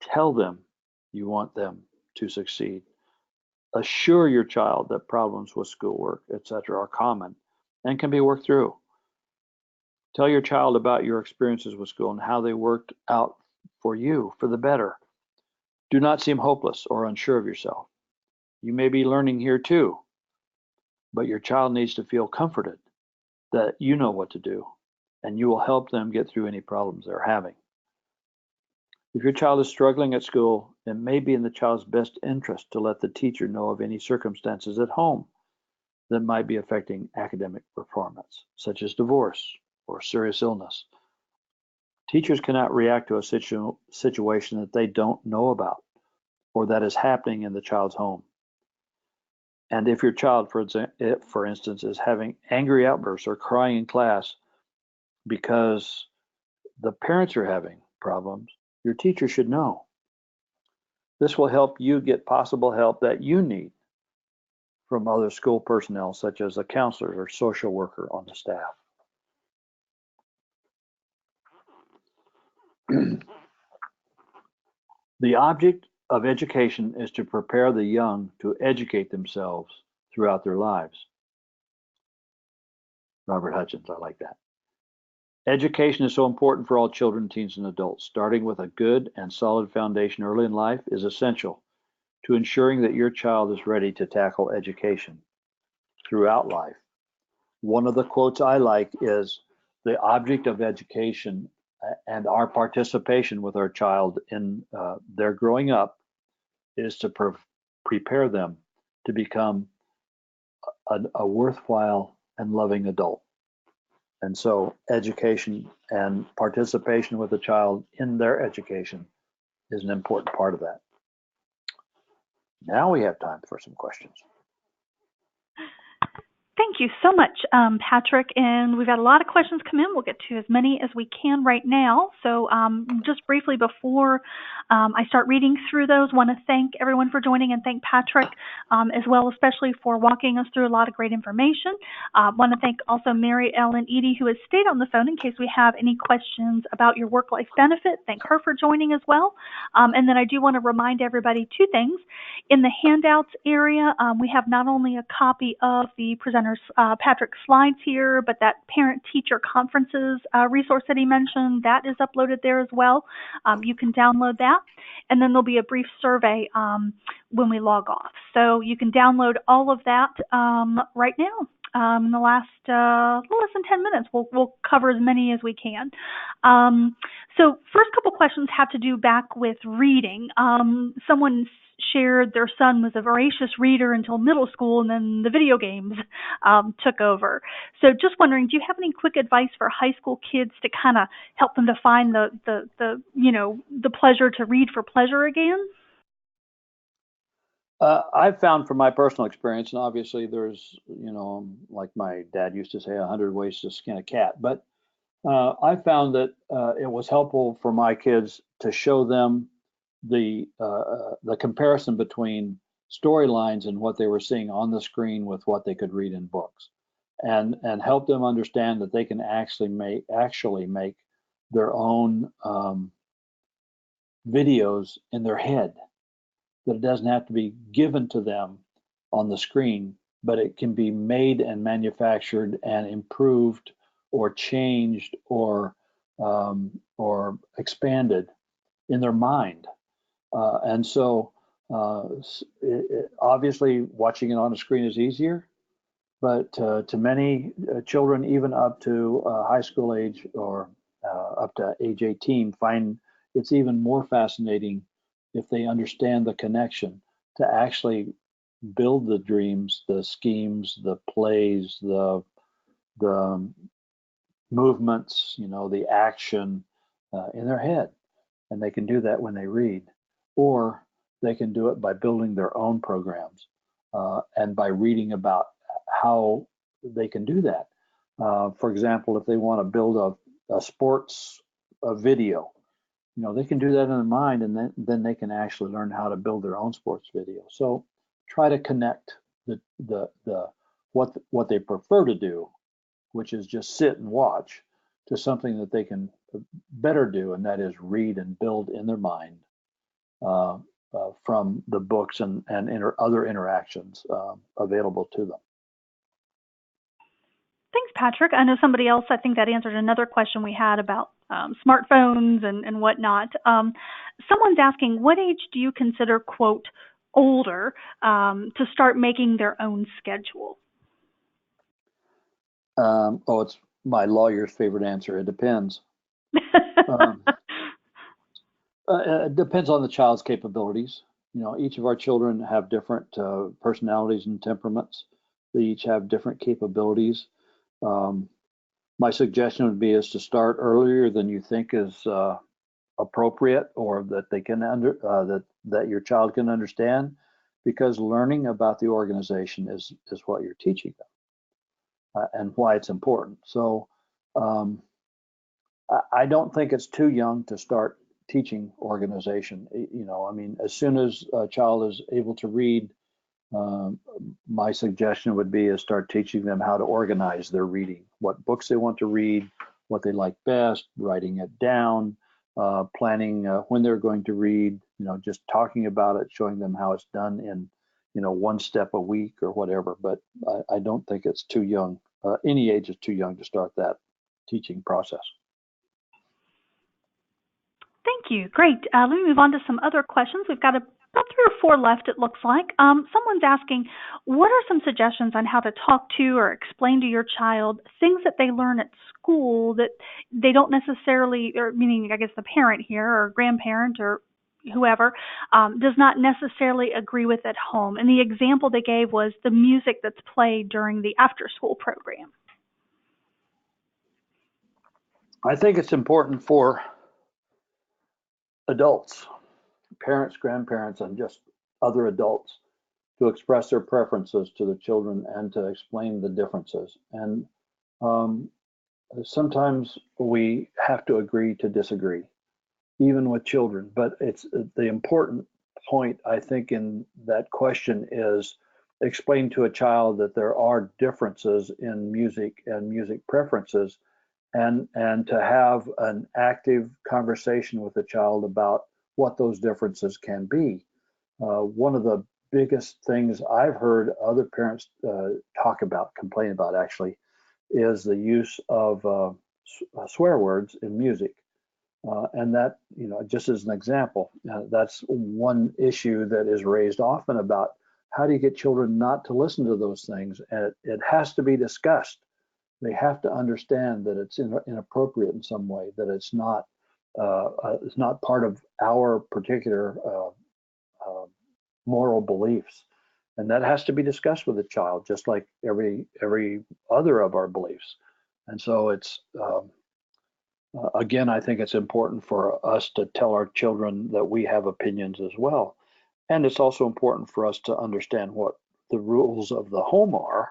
Tell them you want them to succeed. Assure your child that problems with schoolwork, etc., are common and can be worked through. Tell your child about your experiences with school and how they worked out for you for the better. Do not seem hopeless or unsure of yourself. You may be learning here too, but your child needs to feel comforted that you know what to do and you will help them get through any problems they're having. If your child is struggling at school, it may be in the child's best interest to let the teacher know of any circumstances at home that might be affecting academic performance, such as divorce or serious illness. Teachers cannot react to a situation that they don't know about or that is happening in the child's home. And if your child, for instance, is having angry outbursts or crying in class because the parents are having problems, your teacher should know. This will help you get possible help that you need from other school personnel, such as a counselor or social worker on the staff. The object of education is to prepare the young to educate themselves throughout their lives. Robert Hutchins, I like that. Education is so important for all children, teens, and adults. Starting with a good and solid foundation early in life is essential to ensuring that your child is ready to tackle education throughout life. One of the quotes I like is the object of education and our participation with our child in their growing up is to prepare them to become a worthwhile and loving adult. And so education and participation with the child in their education is an important part of that. Now we have time for some questions. Thank you so much, Patrick. And we've got a lot of questions come in. We'll get to as many as we can right now. So just briefly before I start reading through those, want to thank everyone for joining and thank Patrick as well, especially for walking us through a lot of great information. Want to thank also Mary Ellen Edie, who has stayed on the phone in case we have any questions about your work-life benefit. Thank her for joining as well. And then I do want to remind everybody two things. In the handouts area, we have not only a copy of the presenter's Patrick's slides here, but that parent-teacher conferences resource that he mentioned, that is uploaded there as well. You can download that. And then there'll be a brief survey when we log off. So you can download all of that right now. In the last less than 10 minutes, we'll cover as many as we can. So first couple questions have to do back with reading. Someone shared their son was a voracious reader until middle school, and then the video games took over. So just wondering, do you have any quick advice for high school kids to kind of help them to find the pleasure to read for pleasure again? I've found from my personal experience, and obviously there's, like my dad used to say, 100 ways to skin a cat. But I found that it was helpful for my kids to show them the comparison between storylines and what they were seeing on the screen with what they could read in books, and help them understand that they can actually make their own videos in their head, that it doesn't have to be given to them on the screen, but it can be made and manufactured and improved or changed or expanded in their mind. And so obviously watching it on a screen is easier, but to many children, even up to high school age or up to age 18, find it's even more fascinating if they understand the connection to actually build the dreams, the schemes, the plays, the movements, the action in their head. And they can do that when they read. Or they can do it by building their own programs and by reading about how they can do that. For example, if they want to build a sports video, they can do that in their mind, and then they can actually learn how to build their own sports video. So try to connect the what they prefer to do, which is just sit and watch, to something that they can better do, and that is read and build in their mind uh, from the books and other interactions available to them. Thanks, Patrick. I know somebody else, I think that answered another question we had about smartphones and whatnot. Someone's asking, what age do you consider, quote, older to start making their own schedule? It's my lawyer's favorite answer. It depends. Um, it depends on the child's capabilities. Each of our children have different personalities and temperaments. They each have different capabilities. Um, my suggestion would be is to start earlier than you think is appropriate, or that they can that your child can understand, because learning about the organization is what you're teaching them and why it's important. So um, I don't think it's too young to start teaching organization. I mean, as soon as a child is able to read, um, my suggestion would be is start teaching them how to organize their reading, what books they want to read, what they like best, writing it down, planning when they're going to read, just talking about it, showing them how it's done in, one step a week or whatever. But I don't think it's too young. Any age is too young to start that teaching process. Thank you. Great. Let me move on to some other questions. We've got about three or four left, it looks like. Someone's asking, what are some suggestions on how to talk to or explain to your child things that they learn at school that they don't necessarily, or meaning, I guess, the parent here or grandparent or whoever, does not necessarily agree with at home? And the example they gave was the music that's played during the after school program. I think it's important for adults, parents, grandparents, and just other adults to express their preferences to the children and to explain the differences. And um, sometimes we have to agree to disagree, even with children. But it's the important point, I think, in that question is explain to a child that there are differences in music and music preferences, and to have an active conversation with the child about what those differences can be. One of the biggest things I've heard other parents complain about actually, is the use of swear words in music. And that, just as an example, that's one issue that is raised often about how do you get children not to listen to those things? And it has to be discussed. They have to understand that it's inappropriate in some way, that it's not part of our particular uh, moral beliefs, and that has to be discussed with the child, just like every other of our beliefs. And so it's again, I think it's important for us to tell our children that we have opinions as well, and it's also important for us to understand what the rules of the home are.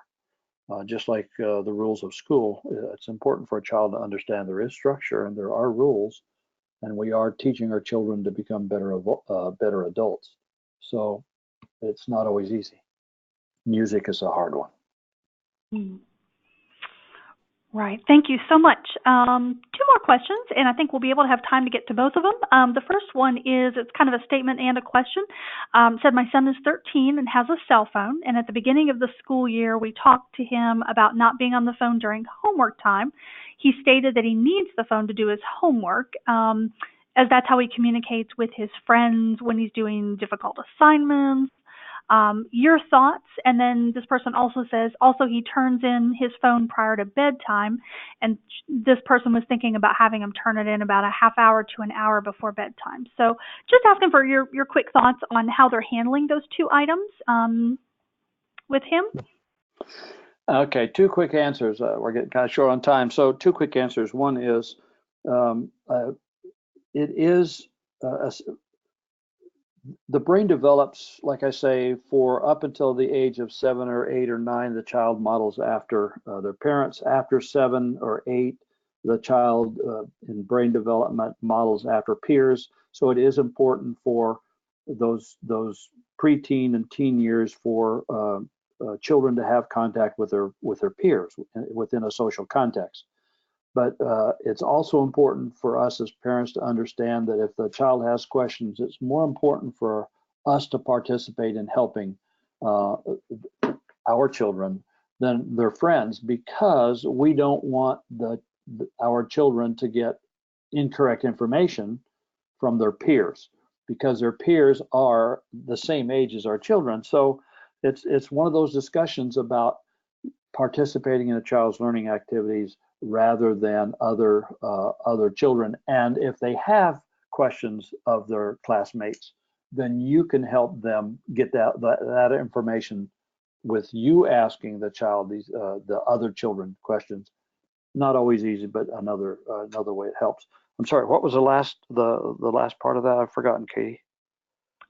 Just like the rules of school, it's important for a child to understand there is structure and there are rules, and we are teaching our children to become better adults. So it's not always easy. Music is a hard one. Mm. Right. Thank you so much. Two more questions, and I think we'll be able to have time to get to both of them. The first one is, it's kind of a statement and a question. Said, my son is 13 and has a cell phone, and at the beginning of the school year, we talked to him about not being on the phone during homework time. He stated that he needs the phone to do his homework, as that's how he communicates with his friends when he's doing difficult assignments. Your thoughts? And then this person also says, also he turns in his phone prior to bedtime, and this person was thinking about having him turn it in about a half hour to an hour before bedtime. So just asking for your quick thoughts on how they're handling those two items. with him? Okay, two quick answers. We're getting kind of short on time. So, two quick answers. One is um, uh, it is the brain develops, like I say, for up until the age of 7 or 8 or 9, the child models after their parents. After 7 or 8, the child in brain development models after peers. So it is important for those preteen and teen years for children to have contact with their peers within a social context. But it's also important for us as parents to understand that if the child has questions, it's more important for us to participate in helping uh, our children than their friends, because we don't want our children to get incorrect information from their peers, because their peers are the same age as our children. So it's one of those discussions about participating in a child's learning activities rather than other children. And if they have questions of their classmates, then you can help them get that information with you asking the child the other children questions. Not always easy, but another way it helps. I'm sorry. What was the last part of that? I've forgotten, Katie.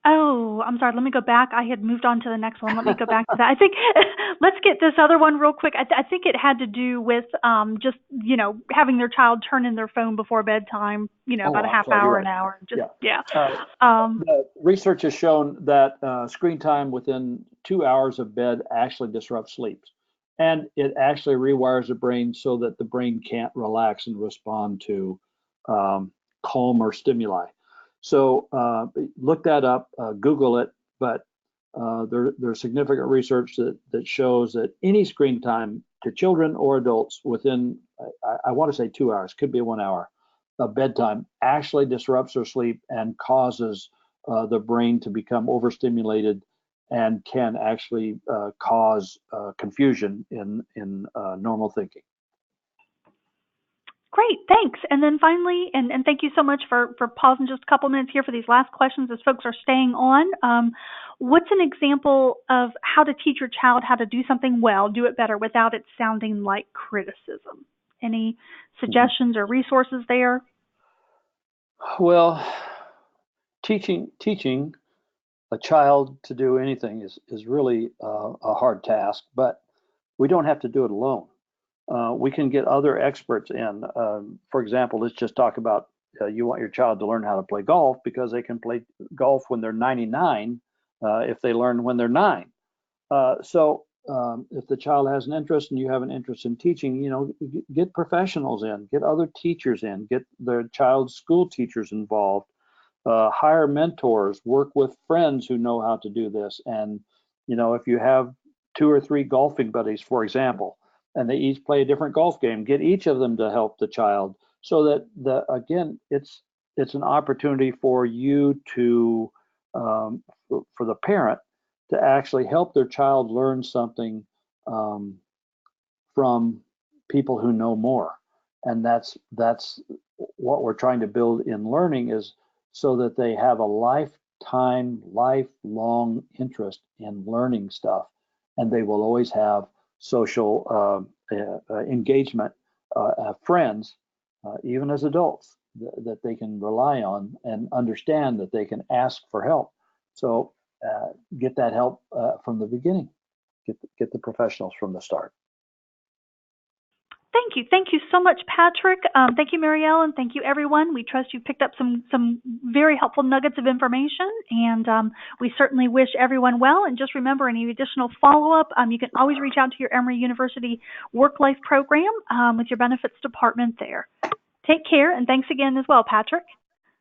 Oh, I'm sorry. Let me go back. I had moved on to the next one. Let me go back to that. I think let's get this other one real quick. I think it had to do with just having their child turn in their phone before bedtime. Oh, About a I'm half sorry. You're hour, right. an hour. Just Yeah. yeah. Uh, Um, the research has shown that screen time within 2 hours of bed actually disrupts sleep, and it actually rewires the brain so that the brain can't relax and respond to um, calmer stimuli. So look that up, Google it, but there's significant research that shows that any screen time to children or adults within, I want to say 2 hours, could be 1 hour of bedtime, actually disrupts their sleep and causes the brain to become overstimulated and can actually cause confusion in normal thinking. Great, thanks. And then finally, and thank you so much for pausing just a couple minutes here for these last questions as folks are staying on. What's an example of how to teach your child how to do something well, do it better without it sounding like criticism? Any suggestions or resources there? Well, teaching a child to do anything is really a hard task, but we don't have to do it alone. We can get other experts in. For example, let's just talk about you want your child to learn how to play golf because they can play golf when they're 99 if they learn when they're 9. So if the child has an interest and you have an interest in teaching, get professionals in, get other teachers in, get their child's school teachers involved, hire mentors, work with friends who know how to do this. And, if you have 2 or 3 golfing buddies, for example, and they each play a different golf game, get each of them to help the child so that again, it's an opportunity for you to, for the parent to actually help their child learn something um, from people who know more. And that's what we're trying to build in learning, is so that they have a lifelong interest in learning stuff, and they will always have social engagement, friends, even as adults, that they can rely on and understand that they can ask for help. So get that help from the beginning. Get the professionals from the start. Thank you. Thank you so much, Patrick. Thank you, Marielle, and thank you, everyone. We trust you picked up some very helpful nuggets of information, and we certainly wish everyone well. And just remember, any additional follow-up, you can always reach out to your Emory University Work-Life Program with your benefits department there. Take care, and thanks again as well, Patrick.